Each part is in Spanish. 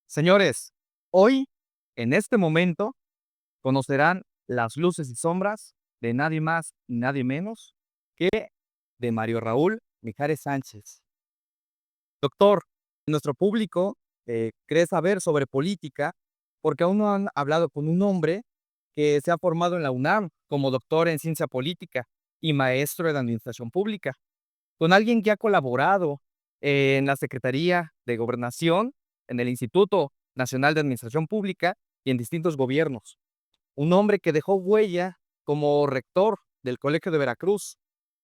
Señores, hoy, en este momento, conocerán las luces y sombras de nadie más y nadie menos que de Mario Raúl Mijares Sánchez. Doctor, nuestro público cree saber sobre política porque aún no han hablado con un hombre que se ha formado en la UNAM como doctor en ciencia política y maestro en administración pública, con alguien que ha colaborado en la Secretaría de Gobernación, en el Instituto Nacional de Administración Pública y en distintos gobiernos. Un hombre que dejó huella como rector del Colegio de Veracruz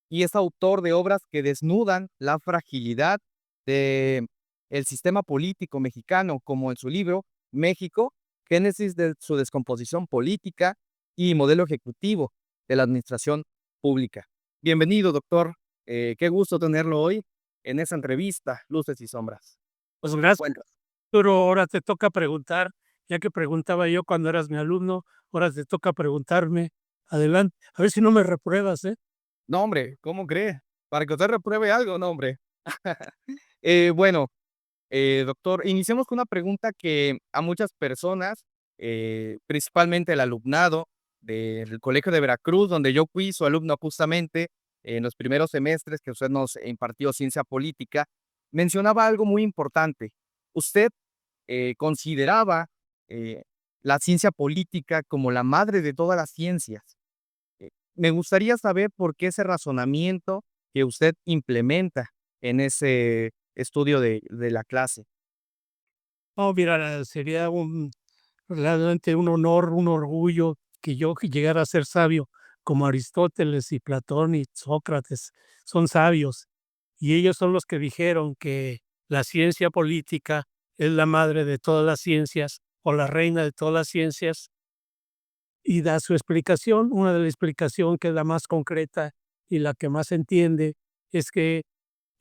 y es autor de obras que desnudan la fragilidad de el sistema político mexicano, como en su libro México, Génesis de su descomposición política y modelo ejecutivo de la administración pública. Bienvenido, doctor. Qué gusto tenerlo hoy en esa entrevista, Luces y Sombras. Pues gracias, Bueno, pero ahora te toca preguntar, ya que preguntaba yo cuando eras mi alumno, ahora te toca preguntarme. Adelante, a ver si no me repruebas, ¿eh? no, hombre, ¿cómo cree? Para que usted repruebe algo, no, hombre. Bueno, doctor, iniciemos con una pregunta que a muchas personas, principalmente el alumnado del Colegio de Veracruz, donde yo fui su alumno justamente en los primeros semestres que usted nos impartió ciencia política, mencionaba algo muy importante. Usted consideraba eh, la ciencia política como la madre de todas las ciencias. Me gustaría saber por qué ese razonamiento que usted implementa en ese estudio de la clase. No, mira, sería realmente un honor, un orgullo que yo llegara a ser sabio como Aristóteles y Platón y Sócrates. Son sabios y ellos son los que dijeron que la ciencia política es la madre de todas las ciencias o la reina de todas las ciencias. Y da su explicación. Una de la explicación que es la más concreta y la que más se entiende es que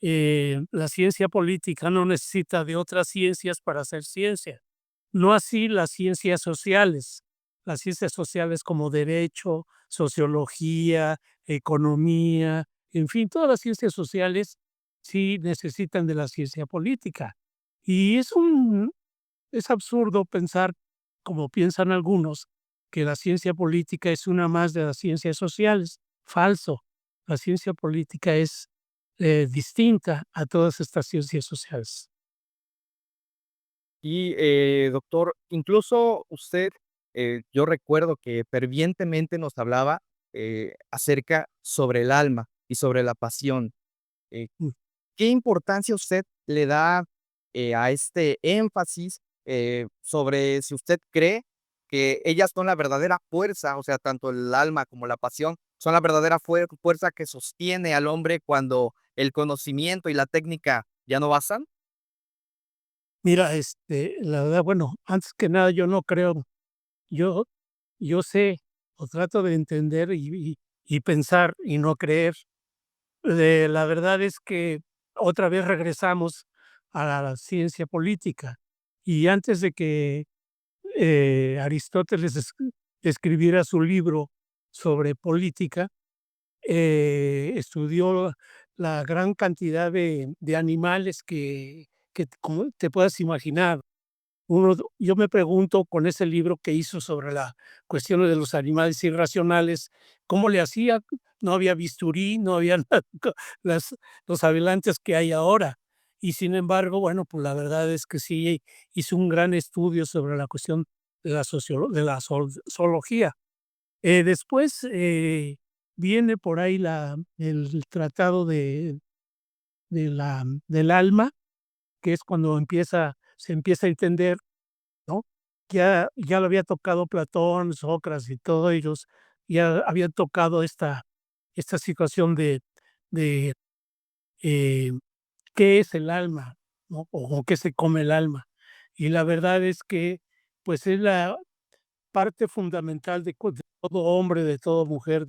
la ciencia política no necesita de otras ciencias para hacer ciencia. No así las ciencias sociales. Las ciencias sociales como derecho, sociología, economía, en fin, todas las ciencias sociales sí necesitan de la ciencia política. Y es absurdo pensar, como piensan algunos, que la ciencia política es una más de las ciencias sociales. Falso. La ciencia política es distinta a todas estas ciencias sociales. Y, doctor, incluso usted, yo recuerdo que fervientemente nos hablaba, acerca sobre el alma y sobre la pasión. Eh, Mm. ¿Qué importancia usted le da, a este énfasis, sobre si usted cree que ellas son la verdadera fuerza, o sea, tanto el alma como la pasión, son la verdadera fuerza que sostiene al hombre cuando el conocimiento y la técnica ya no bastan? Mira, la verdad, bueno, antes que nada, yo no creo, yo, yo sé o trato de entender y pensar y no creer. La verdad es que otra vez regresamos a la ciencia política y antes de que Aristóteles escribiera su libro sobre política, estudió la gran cantidad de animales que como te puedas imaginar. Yo me pregunto con ese libro que hizo sobre la cuestión de los animales irracionales, ¿cómo le hacía? No había bisturí, no había nada, las, los adelantos que hay ahora. Y sin embargo, bueno, pues la verdad es que sí hizo un gran estudio sobre la cuestión de la, zoología. Después viene por ahí el tratado del alma, que es cuando se empieza a entender, ¿no? Ya lo había tocado Platón, Sócrates y todos ellos, ya habían tocado esta situación de, eh, ¿qué es el alma?, ¿no? O qué se come el alma. Y la verdad es que, pues, es la parte fundamental de todo hombre, de toda mujer,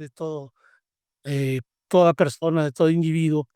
eh, toda persona, de todo individuo,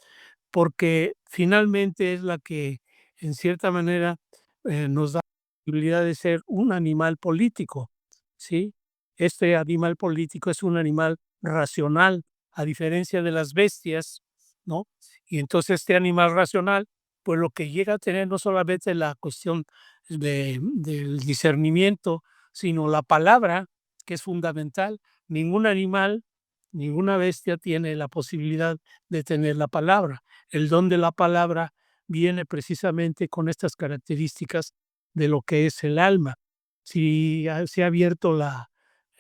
porque finalmente es la que, en cierta manera, nos da la posibilidad de ser un animal político, ¿sí? Este animal político es un animal racional, a diferencia de las bestias, ¿no? Y entonces este animal racional pues lo que llega a tener no solamente la cuestión del discernimiento, sino la palabra, que es fundamental. Ningún animal, ninguna bestia tiene la posibilidad de tener la palabra. El don de la palabra viene precisamente con estas características de lo que es el alma. Si se ha abierto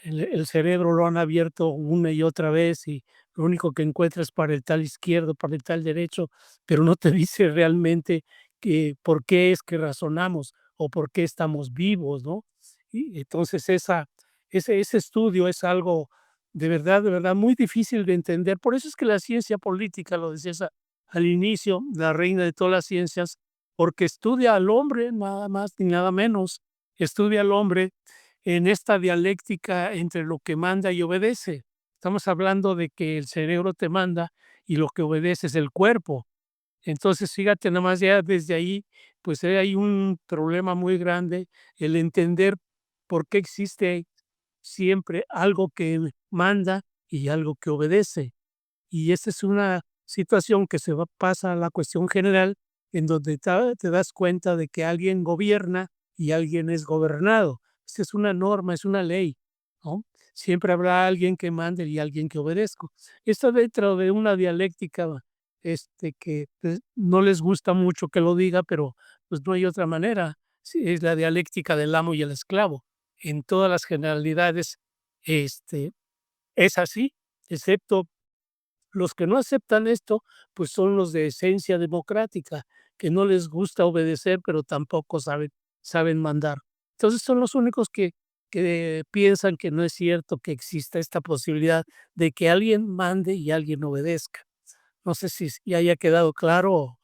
el cerebro, lo han abierto una y otra vez y lo único que encuentras para el tal izquierdo, para el tal derecho, pero no te dice realmente que por qué es que razonamos o por qué estamos vivos, ¿no? Y entonces ese estudio es algo de verdad muy difícil de entender. Por eso es que la ciencia política, lo decías al inicio, la reina de todas las ciencias, porque estudia al hombre, nada más ni nada menos, estudia al hombre en esta dialéctica entre lo que manda y obedece. Estamos hablando de que el cerebro te manda y lo que obedece es el cuerpo. Entonces, fíjate, nada más ya desde ahí, pues hay un problema muy grande, el entender por qué existe siempre algo que manda y algo que obedece. Y esta es una situación que pasa a la cuestión general, en donde te das cuenta de que alguien gobierna y alguien es gobernado. Esta es una norma, es una ley, ¿no? Siempre habrá alguien que mande y alguien que obedezca. Esto dentro de una dialéctica que pues, no les gusta mucho que lo diga, pero pues no hay otra manera. Sí, es la dialéctica del amo y el esclavo. En todas las generalidades este, es así, excepto los que no aceptan esto, pues son los de esencia democrática, que no les gusta obedecer, pero tampoco saben mandar. Entonces son los únicos que piensan que no es cierto que exista esta posibilidad de que alguien mande y alguien obedezca. No sé si ya haya quedado claro.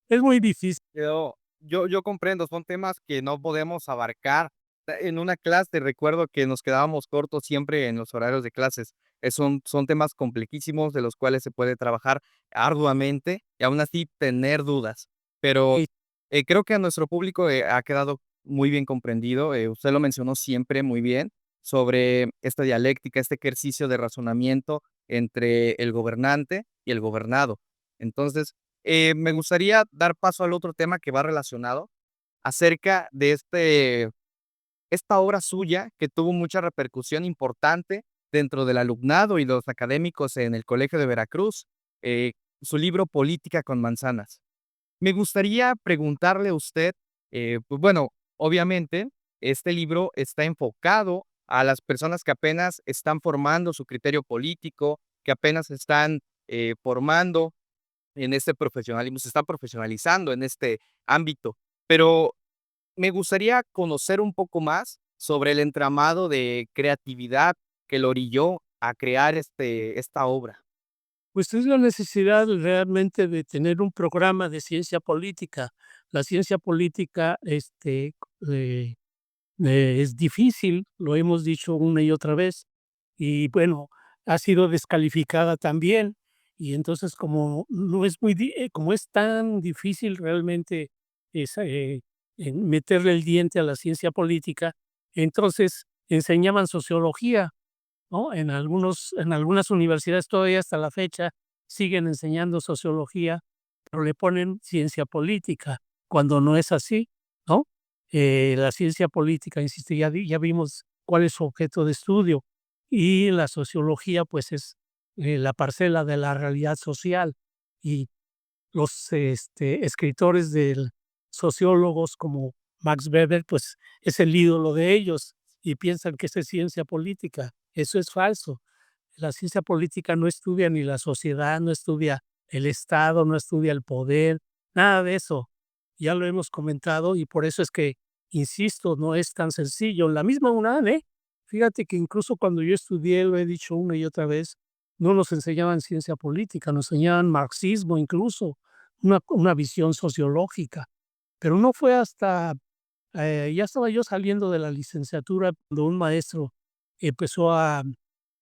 Es muy difícil. Yo comprendo, son temas que no podemos abarcar. En una clase recuerdo que nos quedábamos cortos siempre en los horarios de clases. Son temas complejísimos de los cuales se puede trabajar arduamente y aún así tener dudas. Pero, creo que a nuestro público, ha quedado muy bien comprendido, usted lo mencionó siempre muy bien, sobre esta dialéctica, este ejercicio de razonamiento entre el gobernante y el gobernado. Entonces, me gustaría dar paso al otro tema que va relacionado, acerca de esta obra suya que tuvo mucha repercusión importante dentro del alumnado y los académicos en el Colegio de Veracruz, su libro Política con manzanas. Me gustaría preguntarle a usted, pues bueno, obviamente, este libro está enfocado a las personas que apenas están formando su criterio político, que apenas están, formando en este profesionalismo, se está profesionalizando en este ámbito. Pero me gustaría conocer un poco más sobre el entramado de creatividad que lo orilló a crear esta obra. Pues es la necesidad realmente de tener un programa de ciencia política. La ciencia política, eh, es difícil, lo hemos dicho una y otra vez, y bueno, ha sido descalificada también. Y entonces, como no es como es tan difícil realmente meterle el diente a la ciencia política, entonces enseñaban sociología, ¿no? En algunas universidades todavía hasta la fecha siguen enseñando sociología, pero le ponen ciencia política, cuando no es así, ¿no? La ciencia política, insisto, ya vimos cuál es su objeto de estudio, y la sociología, pues, es, la parcela de la realidad social, y los, escritores del sociólogos como Max Weber, pues, es el ídolo de ellos, y piensan que esa es ciencia política. Eso es falso. La ciencia política no estudia ni la sociedad, no estudia el Estado, no estudia el poder, nada de eso. Ya lo hemos comentado y por eso es que, insisto, no es tan sencillo. La misma UNAM, fíjate que incluso cuando yo estudié, lo he dicho una y otra vez, no nos enseñaban ciencia política, nos enseñaban marxismo incluso, una visión sociológica. Pero no fue hasta, ya estaba yo saliendo de la licenciatura, cuando un maestro empezó a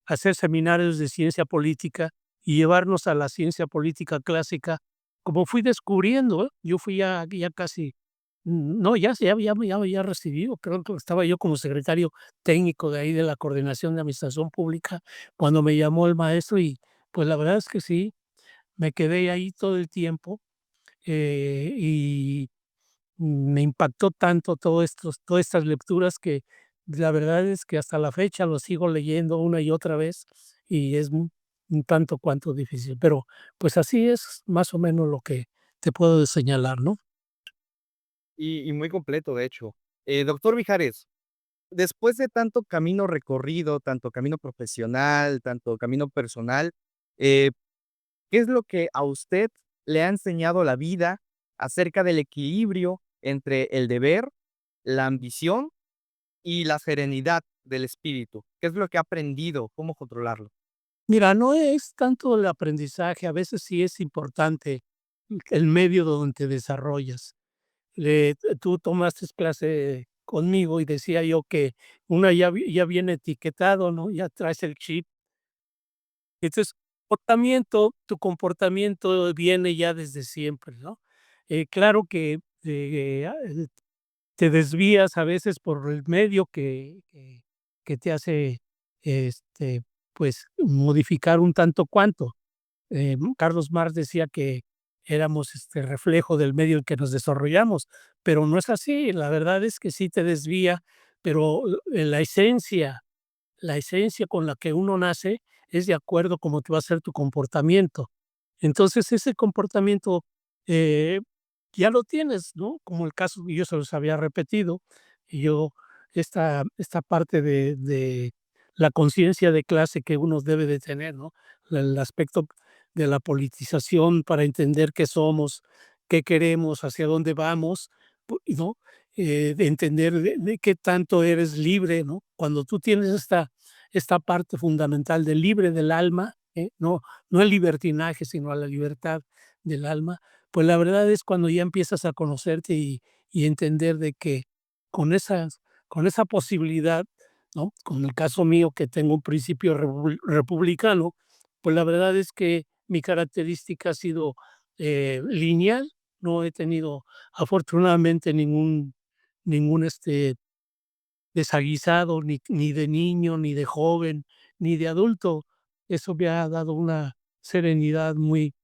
hacer seminarios de ciencia política y llevarnos a la ciencia política clásica, como fui descubriendo, yo fui ya casi, no, ya me había recibido, creo que estaba yo como secretario técnico de ahí de la Coordinación de Administración Pública, cuando me llamó el maestro y, pues, la verdad es que sí, me quedé ahí todo el tiempo y me impactó tanto todas estas lecturas que la verdad es que hasta la fecha lo sigo leyendo una y otra vez y es un tanto cuanto difícil, pero pues así es más o menos lo que te puedo señalar, ¿no? Y muy completo, de hecho. Doctor Mijares, después de tanto camino recorrido, tanto camino profesional, tanto camino personal, eh, ¿qué es lo que a usted le ha enseñado la vida acerca del equilibrio entre el deber, la ambición y la serenidad del espíritu? ¿Qué es lo que ha aprendido? ¿Cómo controlarlo? Mira, no es tanto el aprendizaje, a veces sí es importante el medio donde te desarrollas. Tú tomaste clase conmigo y decía yo que una ya viene etiquetado, ¿no? Ya traes el chip. Entonces, tu comportamiento viene ya desde siempre, ¿no? Claro que, te desvías a veces por el medio que te hace, este, pues, modificar un tanto cuanto. Carlos Marx decía que éramos, reflejo del medio en que nos desarrollamos, pero no es así. La verdad es que sí te desvía, pero, la esencia con la que uno nace es de acuerdo cómo te va a ser tu comportamiento. Entonces, ese comportamiento, eh, ya lo tienes, ¿no? Como el caso, y yo se los había repetido, y yo esta parte de la conciencia de clase que uno debe de tener, ¿no? El aspecto de la politización para entender qué somos, qué queremos, hacia dónde vamos, ¿no? De entender de qué tanto eres libre, ¿no? Cuando tú tienes esta parte fundamental de libre del alma, no el libertinaje, sino a la libertad del alma, pues la verdad es cuando ya empiezas a conocerte y entender de que con con esa posibilidad, ¿no? Con el caso mío que tengo un principio republicano, pues la verdad es que mi característica ha sido lineal, no he tenido afortunadamente ningún desaguisado, ni de niño, ni de joven, ni de adulto. Eso me ha dado una serenidad muy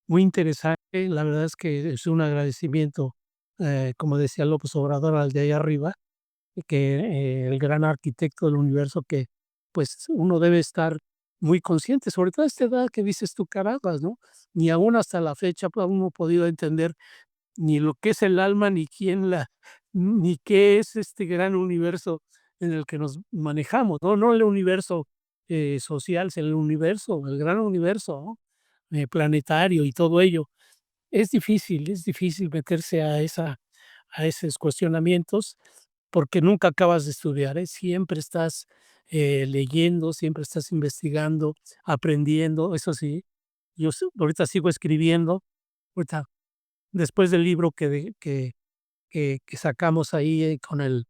interesante. La verdad es que es un agradecimiento, como decía López Obrador, al de allá arriba, que el gran arquitecto del universo que, pues, uno debe estar muy consciente, sobre todo a esta edad que dices tú: "Carambas", ¿no? Ni aún hasta la fecha, pues, uno ha podido entender ni lo que es el alma, ni qué es este gran universo en el que nos manejamos, ¿no? No el universo, social, sino el universo, el gran universo, ¿no? Planetario y todo ello. Es difícil meterse a esos cuestionamientos, porque nunca acabas de estudiar, ¿eh? Siempre estás, leyendo, siempre estás investigando, aprendiendo. Eso sí, ahorita sigo escribiendo, ahorita después del libro que sacamos ahí, con el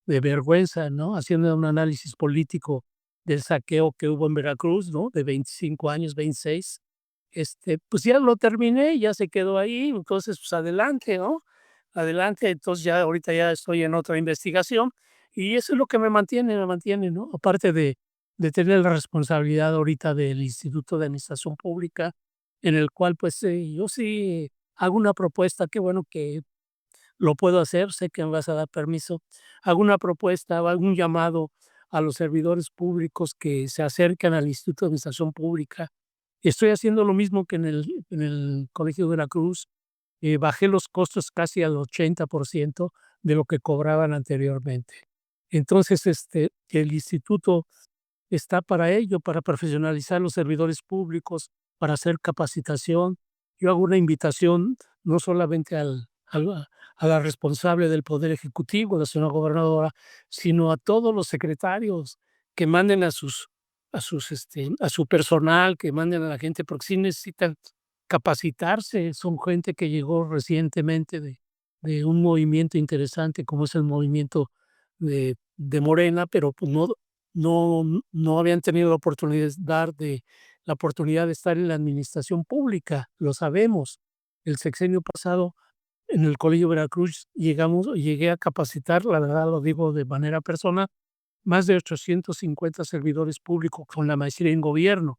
de Vergüenza, ¿no? Haciendo un análisis político del saqueo que hubo en Veracruz, ¿no? De 25 años, 26. Pues ya lo terminé, ya se quedó ahí, entonces, pues adelante, ¿no? Adelante, entonces ya ahorita ya estoy en otra investigación y eso es lo que me mantiene, ¿no? Aparte de tener la responsabilidad ahorita del Instituto de Administración Pública, en el cual, pues, yo sí hago una propuesta, qué bueno que lo puedo hacer, sé que me vas a dar permiso. Hago una propuesta, o hago un llamado a los servidores públicos que se acercan al Instituto de Administración Pública. Estoy haciendo lo mismo que en el Colegio de Veracruz. Bajé los costos casi al 80% de lo que cobraban anteriormente. Entonces, el instituto está para ello, para profesionalizar los servidores públicos, para hacer capacitación. Yo hago una invitación no solamente a la responsable del Poder Ejecutivo, la señora gobernadora, sino a todos los secretarios que manden a su personal, que manden a la gente, porque sí necesitan capacitarse. Son gente que llegó recientemente de un movimiento interesante como es el movimiento de Morena, pero pues no habían tenido la oportunidad de estar en la administración pública, lo sabemos. El sexenio pasado en el Colegio Veracruz llegué a capacitar, la verdad lo digo de manera personal, más de 850 servidores públicos con la maestría en gobierno.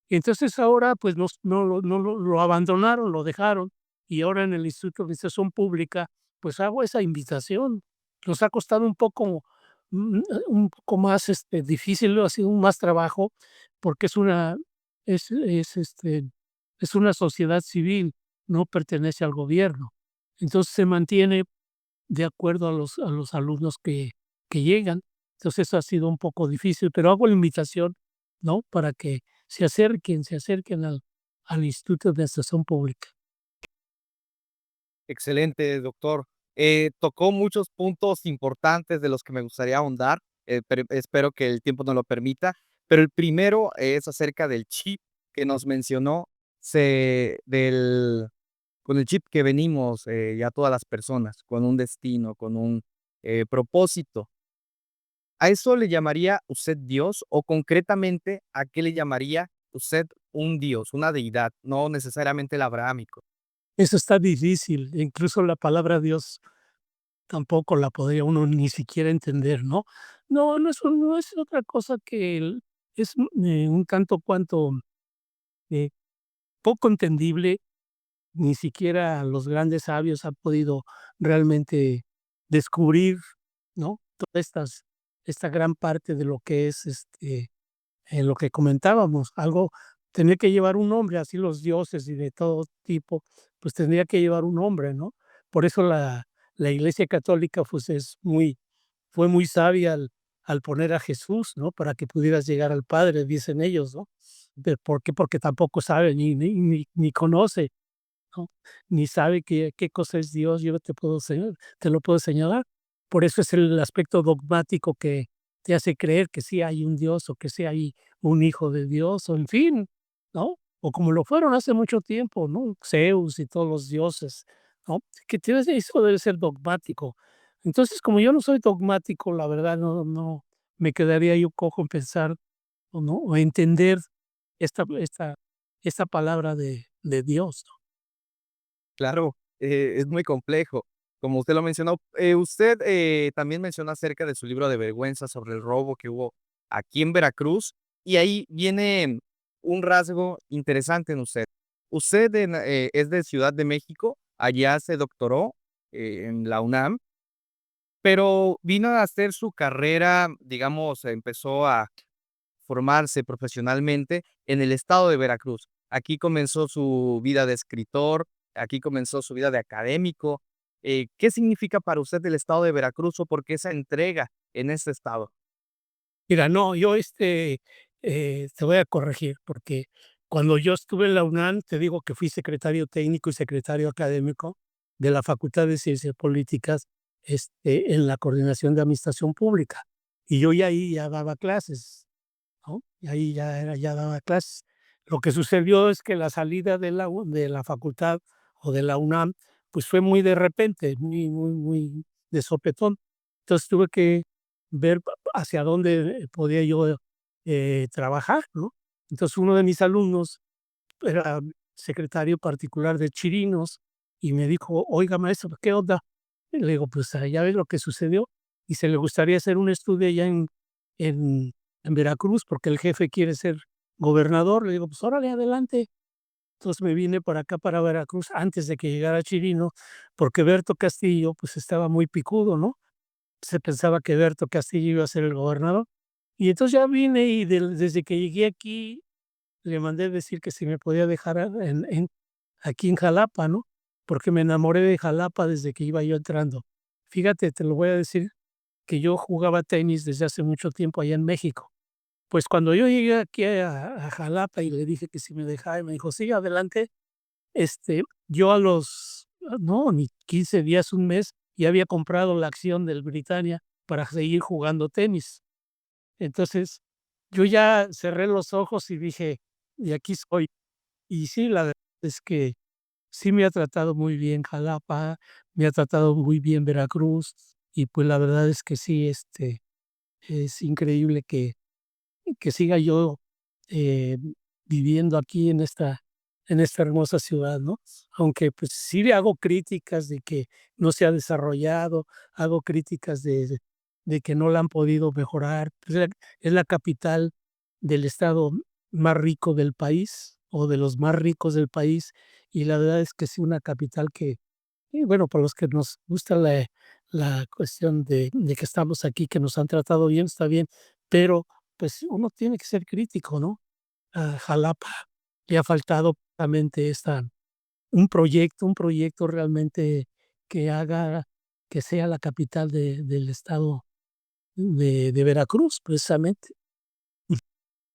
Entonces ahora, pues, no lo abandonaron, lo dejaron. y ahora en el Instituto de Administración Pública, pues hago esa invitación. Nos ha costado un poco más, difícil, ha sido más trabajo, porque es una sociedad civil, no pertenece al gobierno. Entonces, se mantiene de acuerdo a los alumnos que llegan. Entonces, eso ha sido un poco difícil, pero hago la invitación, ¿no? Para que se acerquen al Instituto de Administración Pública. Excelente, doctor. Tocó muchos puntos importantes de los que me gustaría ahondar, pero espero que el tiempo nos lo permita. Pero el primero es acerca del chip que nos mencionó, con el chip que venimos ya todas las personas, con un destino, con un propósito. ¿A eso le llamaría usted Dios o concretamente a qué le llamaría usted un Dios, una deidad, no necesariamente el abrahámico? Eso está difícil, incluso la palabra Dios tampoco la podría uno ni siquiera entender, ¿no? No es otra cosa que un tanto cuanto, eh, poco entendible. Ni siquiera los grandes sabios han podido realmente descubrir, ¿no? Toda esta gran parte de lo que es, lo que comentábamos, algo tenía que llevar un nombre, así los dioses y de todo tipo, pues tendría que llevar un nombre, ¿no? Por eso la Iglesia Católica, pues, fue muy sabia al poner a Jesús, ¿no? Para que pudieras llegar al Padre, dicen ellos, ¿no? ¿Por qué? Porque tampoco sabe ni conoce, ¿no? Ni sabe qué cosa es Dios, yo te lo puedo señalar. Por eso es el aspecto dogmático que te hace creer que sí hay un Dios, o que sí hay un hijo de Dios, o en fin, ¿no? O como lo fueron hace mucho tiempo, ¿no? Zeus y todos los dioses, ¿no? Eso debe ser dogmático. Entonces, como yo no soy dogmático, la verdad no me quedaría yo cojo en pensar, o no, o entender esta esta esta palabra de Dios, ¿no? Claro, es muy complejo. Como usted lo mencionó, usted también mencionó acerca de su libro de vergüenza sobre el robo que hubo aquí en Veracruz, y ahí viene un rasgo interesante en usted. Usted es de Ciudad de México, allá se doctoró en la UNAM, pero vino a hacer su carrera, digamos, empezó a formarse profesionalmente en el estado de Veracruz. Aquí comenzó su vida de escritor, aquí comenzó su vida de académico. ¿Qué significa para usted el estado de Veracruz o por qué esa entrega en este estado? Mira, no, yo, te voy a corregir, porque cuando yo estuve en la UNAM, te digo que fui secretario técnico y secretario académico de la Facultad de Ciencias Políticas, en la Coordinación de Administración Pública. Y yo ya ahí ya daba clases, ¿no? Y ahí ya daba clases. Lo que sucedió es que la salida de la facultad o de la UNAM, pues fue muy de repente, muy de sopetón. Entonces tuve que ver hacia dónde podía yo trabajar, ¿no? Entonces uno de mis alumnos era secretario particular de Chirinos y me dijo: "Oiga, maestro, ¿qué onda?". Y le digo: "Pues, ya ves lo que sucedió, y se le gustaría hacer un estudio allá en en Veracruz, porque el jefe quiere ser gobernador". Le digo: "Pues órale, adelante". Entonces me vine para acá, para Veracruz, antes de que llegara Chirino, porque Berto Castillo, pues, estaba muy picudo, ¿no? Se pensaba que Berto Castillo iba a ser el gobernador. Y entonces ya vine y desde que llegué aquí, le mandé decir que si me podía dejar aquí en Jalapa, ¿no? Porque me enamoré de Jalapa desde que iba yo entrando. Fíjate, te lo voy a decir, que yo jugaba tenis desde hace mucho tiempo allá en México. Pues cuando yo llegué aquí a Jalapa y le dije que si me dejaba, y me dijo: "Sí, adelante". Yo a los, no, ni 15 días, un mes, ya había comprado la acción del Britannia para seguir jugando tenis. Entonces, yo ya cerré los ojos y dije: "De aquí soy". Y sí, la verdad es que sí me ha tratado muy bien Jalapa, me ha tratado muy bien Veracruz, y pues la verdad es que sí, es increíble que siga yo, eh, viviendo aquí en esta hermosa ciudad, ¿no? Aunque, pues, sí le hago críticas de que no se ha desarrollado, hago críticas de que no la han podido mejorar. Pues, es la capital del estado más rico del país, o de los más ricos del país, y la verdad es que sí, una capital que, y bueno, para los que nos gusta la cuestión de que estamos aquí, que nos han tratado bien, está bien, pero, pues, uno tiene que ser crítico, ¿no? A Jalapa le ha faltado realmente esta un proyecto realmente que haga que sea la capital del estado de Veracruz, precisamente.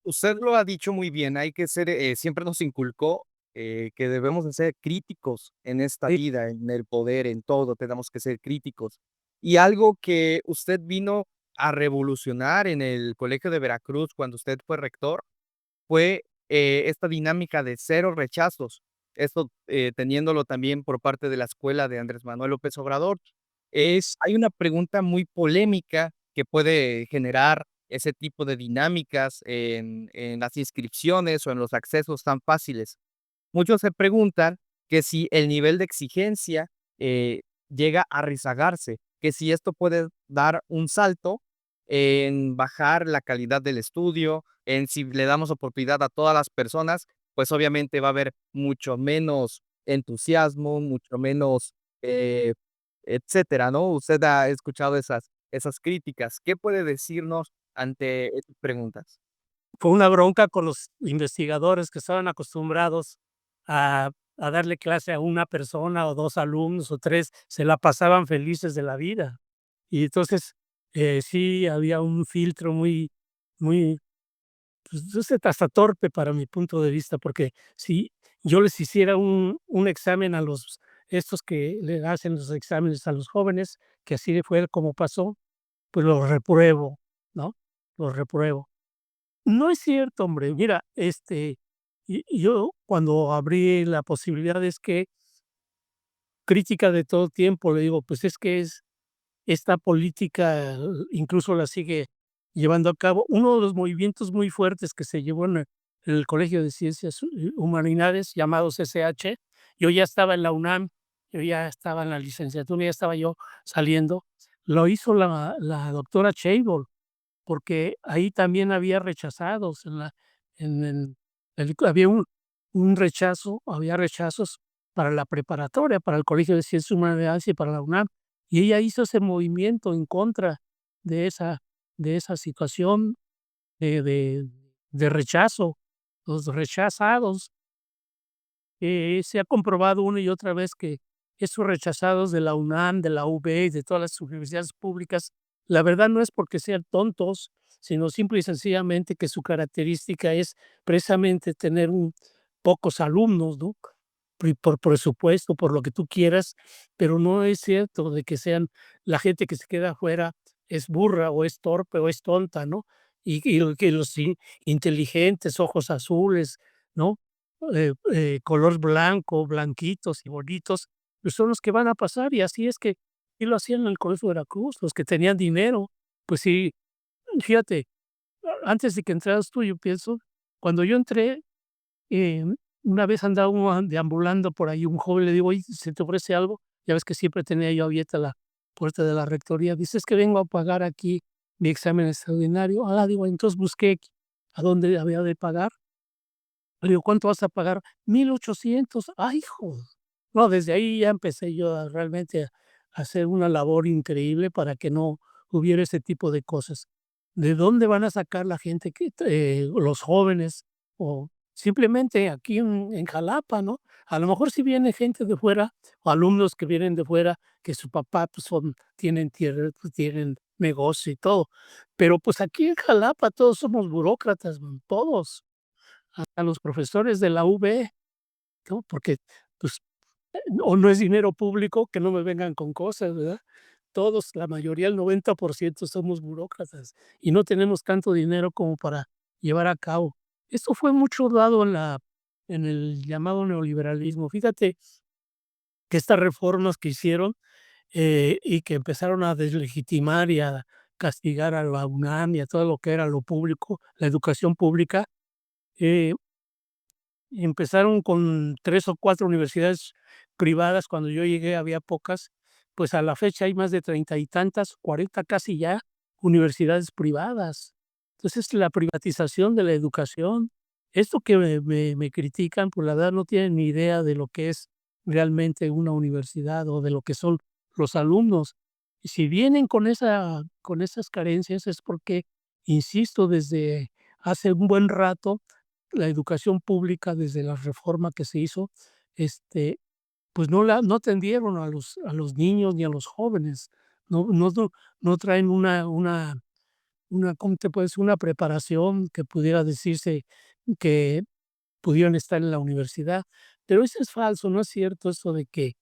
Usted lo ha dicho muy bien, hay que ser, siempre nos inculcó que debemos de ser críticos en esta Sí, vida, en el poder, en todo, tenemos que ser críticos. Y algo que usted vino a revolucionar en el Colegio de Veracruz cuando usted fue rector, fue, esta dinámica de cero rechazos. Esto, teniéndolo también por parte de la escuela de Andrés Manuel López Obrador. Hay una pregunta muy polémica que puede generar ese tipo de dinámicas en las inscripciones o en los accesos tan fáciles. Muchos se preguntan que si el nivel de exigencia, llega a rezagarse, que si esto puede dar un salto en bajar la calidad del estudio, en si le damos oportunidad a todas las personas, pues obviamente va a haber mucho menos entusiasmo, mucho menos, eh, etcétera, ¿no? Usted ha escuchado esas críticas. ¿Qué puede decirnos ante estas preguntas? fue una bronca con los investigadores que estaban acostumbrados a darle clase a una persona, o 2 alumnos, o 3 se la pasaban felices de la vida. Y entonces, sí había un filtro muy, pues, no sé, hasta torpe para mi punto de vista, porque si yo les hiciera un examen a los estos que le hacen los exámenes a los jóvenes, que así fue como pasó, pues los repruebo, ¿no? Los repruebo. No es cierto, hombre. Mira, yo cuando abrí la posibilidad es que crítica de todo tiempo, le digo, pues es que es esta política, incluso la sigue llevando a cabo. Uno de los movimientos muy fuertes que se llevó en el Colegio de Ciencias Humanidades, llamado CCH, yo ya estaba en la UNAM, yo ya estaba en la licenciatura, ya estaba yo saliendo, lo hizo la doctora Sheinbaum, porque ahí también había rechazados en había un rechazo, había rechazos para la preparatoria, para el Colegio de Ciencias Humanidades y para la UNAM, y ella hizo ese movimiento en contra de esa situación de de rechazo, los rechazados. Se ha comprobado una y otra vez que esos rechazados de la UNAM, de la UB y de todas las universidades públicas, la verdad no es porque sean tontos, sino simple y sencillamente que su característica es precisamente tener pocos alumnos, ¿no? Por presupuesto, por lo que tú quieras, pero no es cierto de que sean la gente que se queda afuera es burra o es torpe o es tonta, ¿no? Y que los inteligentes, ojos azules, ¿no? Color blanco, blanquitos y bonitos, pues son los que van a pasar, y así es que y lo hacían en el Colegio de Veracruz, los que tenían dinero. Pues sí, fíjate, antes de que entraras tú, yo pienso, cuando yo entré, eh, una vez andaba deambulando por ahí un joven, le digo: "Oye, ¿se te ofrece algo?". Ya ves que siempre tenía yo abierta la puerta de la rectoría. Dice: "Es que vengo a pagar aquí mi examen extraordinario". Ah, digo, entonces busqué a dónde había de pagar. Le digo: "¿Cuánto vas a pagar?". 1,800. ¡Ay, hijo! No, desde ahí ya empecé yo a realmente a hacer una labor increíble para que no hubiera ese tipo de cosas. ¿De dónde van a sacar la gente los jóvenes o simplemente aquí en Jalapa, no? A lo mejor si viene gente de fuera, o alumnos que vienen de fuera, que su papá, pues, tienen tierra, pues, tienen negocio y todo, pero, pues, aquí en Jalapa todos somos burócratas, todos. Hasta los profesores de la UB, ¿no? Porque, pues, o no es dinero público, que no me vengan con cosas, ¿verdad? Todos, la mayoría, el 90% somos burócratas y no tenemos tanto dinero como para llevar a cabo. Esto fue mucho dado en el llamado neoliberalismo. Fíjate que estas reformas que hicieron, y que empezaron a deslegitimar y a castigar a la UNAM y a todo lo que era lo público, la educación pública, eh empezaron con 3 o 4 universidades privadas, cuando yo llegué había pocas, pues a la fecha hay más de 30 y tantas, 40 casi ya, universidades privadas. Entonces, la privatización de la educación, Esto que me critican, pues, la verdad no tienen ni idea de lo que es realmente una universidad o de lo que son los alumnos. Y si vienen con esas carencias es porque, insisto, desde hace un buen rato, la educación pública, desde la reforma que se hizo, este, pues no atendieron a los niños ni a los jóvenes. No traen ¿cómo te puedo decir? Una preparación que pudiera decirse que pudieron estar en la universidad, pero eso es falso, no es cierto eso de que,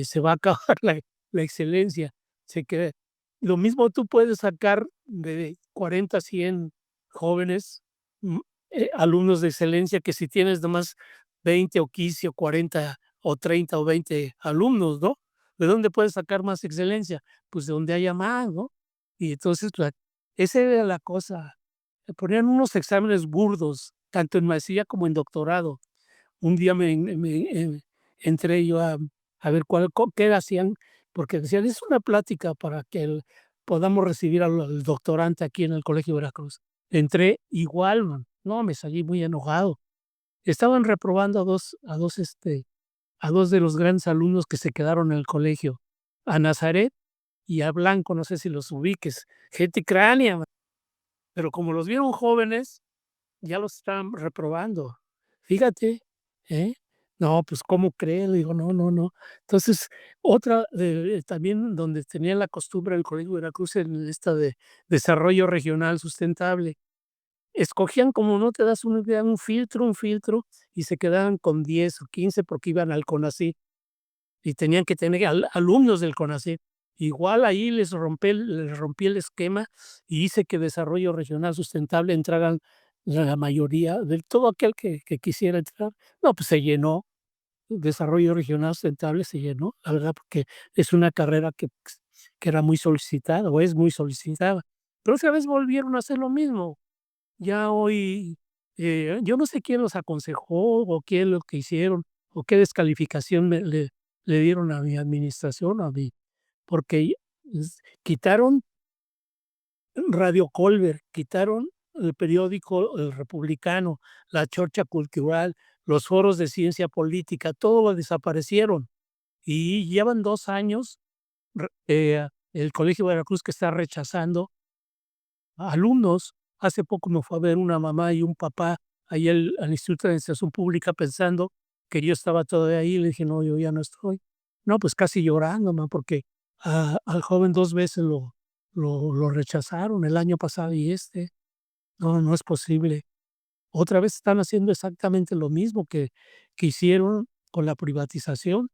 se va a acabar la excelencia. Se que lo mismo tú puedes sacar de 40 a 100 jóvenes, mm, alumnos de excelencia, que si tienes nomás 20 o 15 o 40 o 30 o 20 alumnos, ¿no? ¿De dónde puedes sacar más excelencia? Pues de donde haya más, ¿no? Y entonces, pues, esa era la cosa. Ponían unos exámenes burdos, tanto en maestría como en doctorado. Un día entré yo a ver qué hacían, porque decían: "Es una plática para que podamos recibir al doctorante aquí en el Colegio Veracruz". Entré igual, man, no, me salí muy enojado. Estaban reprobando a 2 de los grandes alumnos que se quedaron en el colegio, a Nazaret y a Blanco, no sé si los ubiques, gente cránea, man, pero como los vieron jóvenes ya los están reprobando. Fíjate, ¿eh? No, pues, ¿cómo crees? Le digo, no, no, no. Entonces, otra, también donde tenían la costumbre del Colegio Veracruz en esta de desarrollo regional sustentable, escogían, como no te das una idea, un filtro, y se quedaban con 10 o 15 porque iban al CONACYT y tenían que tener alumnos del CONACYT. Igual ahí les rompí el esquema y hice que desarrollo regional sustentable entraran la mayoría de todo aquel que quisiera entrar. No, pues se llenó, desarrollo regional sustentable se llenó, la verdad, porque es una carrera que era muy solicitada o es muy solicitada. Pero otra vez volvieron a hacer lo mismo. Ya hoy, yo no sé quién los aconsejó o qué es lo que hicieron o qué descalificación le dieron a mi administración, porque quitaron Radio Colbert, quitaron el periódico El Republicano, la Chorcha Cultural, los foros de ciencia política, todo lo desaparecieron. Y llevan 2 años, el Colegio Veracruz que está rechazando alumnos. Hace poco me fue a ver una mamá y un papá ahí al Instituto de Administración Pública pensando que yo estaba todavía ahí. Le dije: "No, yo ya no estoy". No, pues casi llorando, ma, porque al joven 2 veces lo rechazaron el año pasado y este. No, no es posible. Otra vez están haciendo exactamente lo mismo que hicieron con la privatización.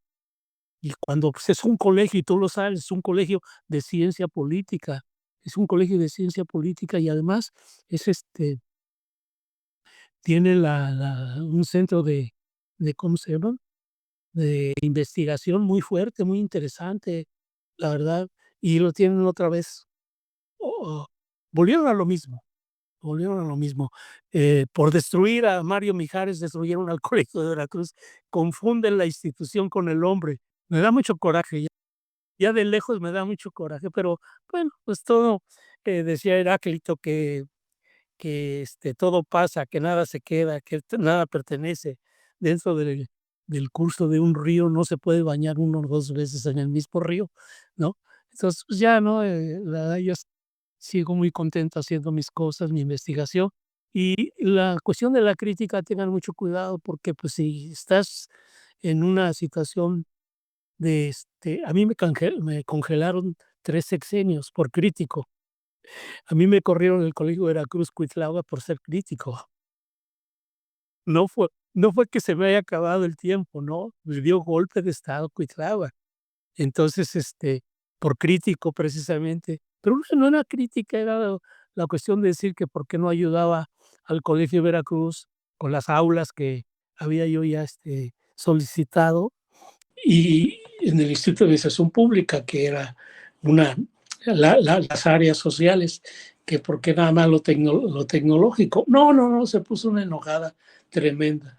Y cuando, pues, es un colegio, y tú lo sabes, es un colegio de ciencia política, es un colegio de ciencia política y además es, tiene un centro ¿cómo se llama? De investigación muy fuerte, muy interesante, la verdad, y lo tienen otra vez, oh, volvieron a lo mismo, volvieron a lo mismo. Por destruir a Mario Mijares, destruyeron al Colegio de Veracruz, confunden la institución con el hombre. Me da mucho coraje. Ya de lejos me da mucho coraje, pero bueno, pues todo, decía Heráclito que todo pasa, que nada se queda, que nada pertenece. Dentro del curso de un río no se puede bañar uno 2 veces en el mismo río, ¿no? Entonces, pues ya, ¿no? La verdad yo sigo muy contento haciendo mis cosas, mi investigación. Y la cuestión de la crítica, tengan mucho cuidado porque, pues, si estás en una situación a mí me congelaron 3 sexenios por crítico. A mí me corrieron del Colegio Veracruz Cuitlahua por ser crítico. No fue que se me haya acabado el tiempo, no, me dio golpe de estado Cuitlahua. Entonces, por crítico precisamente, pero no era crítica, era la cuestión de decir que por qué no ayudaba al Colegio Veracruz con las aulas que había yo ya, solicitado. Y en el Instituto de Administración Pública, que era una las áreas sociales, que por qué nada más lo tecnológico. No, no, no, se puso una enojada tremenda.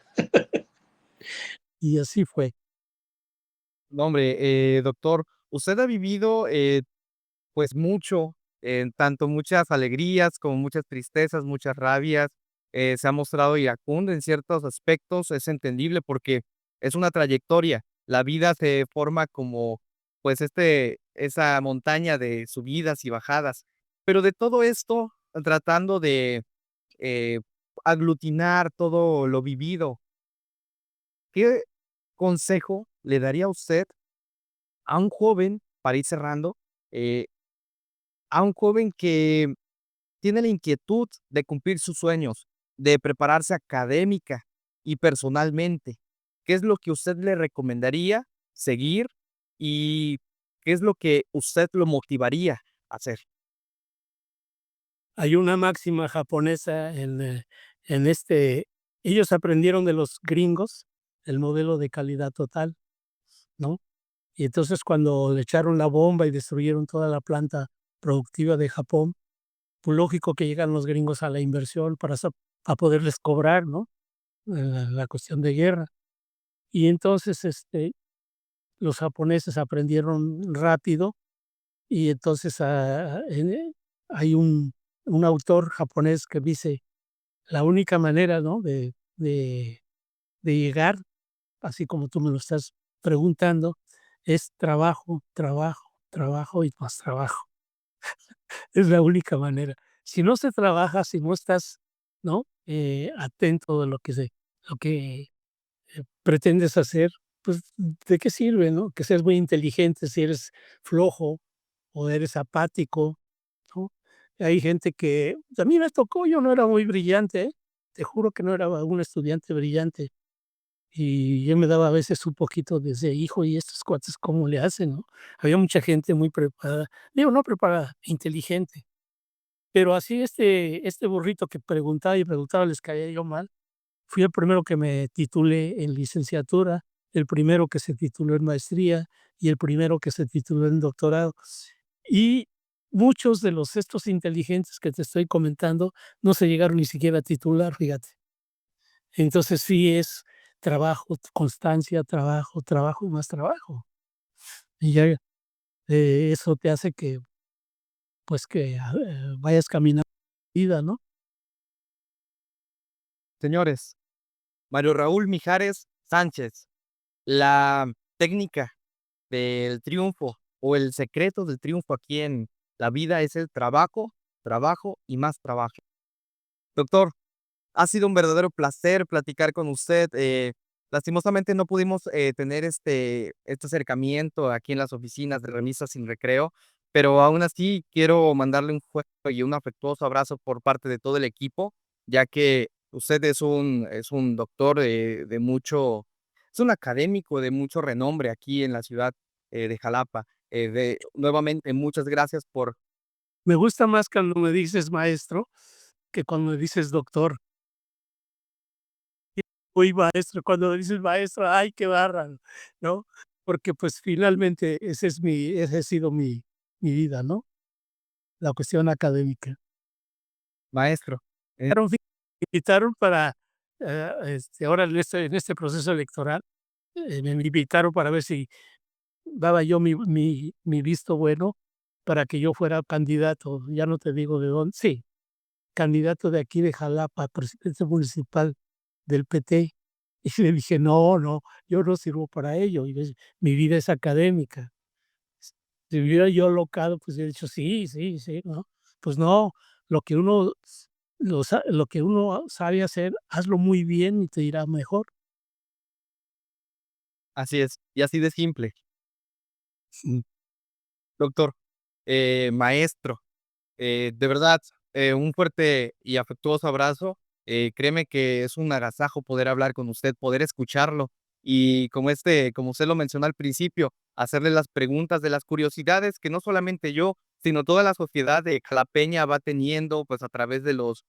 Y así fue. No, hombre, doctor, usted ha vivido, pues mucho, tanto muchas alegrías como muchas tristezas, muchas rabias, se ha mostrado iracundo en ciertos aspectos, es entendible porque es una trayectoria. La vida se forma como, pues, esa montaña de subidas y bajadas. Pero de todo esto, tratando de, eh, aglutinar todo lo vivido, ¿qué consejo le daría usted a un joven, para ir cerrando, eh, a un joven que tiene la inquietud de cumplir sus sueños, de prepararse académica y personalmente? ¿Qué es lo que usted le recomendaría seguir y qué es lo que usted lo motivaría a hacer? Hay una máxima japonesa ellos aprendieron de los gringos el modelo de calidad total, ¿no? Y entonces cuando le echaron la bomba y destruyeron toda la planta productiva de Japón, pues lógico que llegan los gringos a la inversión para poderles cobrar, ¿no? La cuestión de guerra. Y entonces, los japoneses aprendieron rápido y entonces, hay un autor japonés que dice: "La única manera, ¿no?, de llegar, así como tú me lo estás preguntando, es trabajo, trabajo, trabajo y más trabajo". Es la única manera. Si no se trabaja, si no estás, ¿no?, atento de lo que pretendes hacer, pues, ¿de qué sirve, no? Que seas muy inteligente si eres flojo o eres apático, ¿no? Hay gente que a mí me tocó, yo no era muy brillante, ¿eh? Te juro que no era un estudiante brillante, y yo me daba a veces un poquito de: "Hijo, ¿y estos cuates cómo le hacen?", ¿no? Había mucha gente muy preparada, digo, no preparada, inteligente, pero así este burrito que preguntaba y preguntaba les caía yo mal. Fui el primero que me titulé en licenciatura, el primero que se tituló en maestría y el primero que se tituló en doctorado. Y muchos de los estos inteligentes que te estoy comentando no se llegaron ni siquiera a titular, fíjate. Entonces sí es trabajo, constancia, trabajo, trabajo y más trabajo. Y ya, eso te hace que, pues, que, vayas caminando vida, ¿no? Señores, Mario Raúl Mijares Sánchez, la técnica del triunfo o el secreto del triunfo aquí en la vida es el trabajo, trabajo y más trabajo. Doctor, ha sido un verdadero placer platicar con usted. Lastimosamente no pudimos tener este acercamiento aquí en las oficinas de Remisas Sin Recreo, pero aún así quiero mandarle un fuerte y un afectuoso abrazo por parte de todo el equipo, ya que usted es un doctor de mucho, es un académico de mucho renombre aquí en la ciudad de Jalapa. Nuevamente, muchas gracias por. Me gusta más cuando me dices maestro que cuando me dices doctor. Uy, maestro, cuando dices maestro, ay, qué bárbaro, ¿no? Porque, pues, finalmente ese ha sido mi vida, ¿no? La cuestión académica. Maestro. Pero me invitaron para, ahora en este proceso electoral, me invitaron para ver si daba yo mi visto bueno para que yo fuera candidato, ya no te digo de dónde, sí, candidato de aquí de Jalapa, presidente municipal del PT. Y le dije: "No, no, yo no sirvo para ello, mi vida es académica". Si hubiera yo locado, pues, hubiera dicho: "Sí, sí, sí", ¿no? Pues no, lo que uno lo que uno sabe hacer, hazlo muy bien y te irá mejor. Así es, y así de simple. Mm. Doctor, maestro, de verdad, un fuerte y afectuoso abrazo. Créeme que es un agasajo poder hablar con usted, poder escucharlo y como usted lo mencionó al principio, hacerle las preguntas de las curiosidades que no solamente yo, sino toda la sociedad de jalapeña va teniendo, pues, a través de los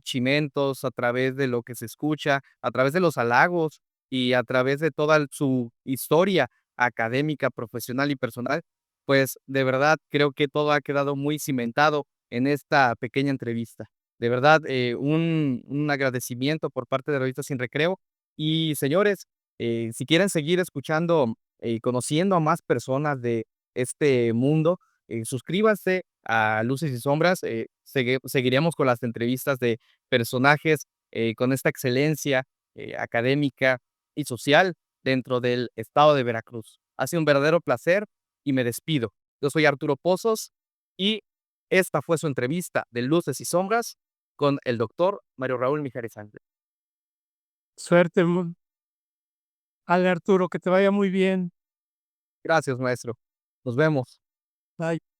chimentos, a través de lo que se escucha, a través de los halagos y a través de toda su historia académica, profesional y personal. Pues, de verdad, creo que todo ha quedado muy cimentado en esta pequeña entrevista. De verdad, un agradecimiento por parte de Revistas Sin Recreo. Y, señores, si quieren seguir escuchando y conociendo a más personas de este mundo, suscríbanse a Luces y Sombras. Seguiríamos con las entrevistas de personajes con esta excelencia académica y social dentro del estado de Veracruz. Ha sido un verdadero placer y me despido. Yo soy Arturo Pozos y esta fue su entrevista de Luces y Sombras con el doctor Mario Raúl Mijares Sánchez. Suerte, Ale Arturo, que te vaya muy bien. Gracias, maestro. Nos vemos. Bye.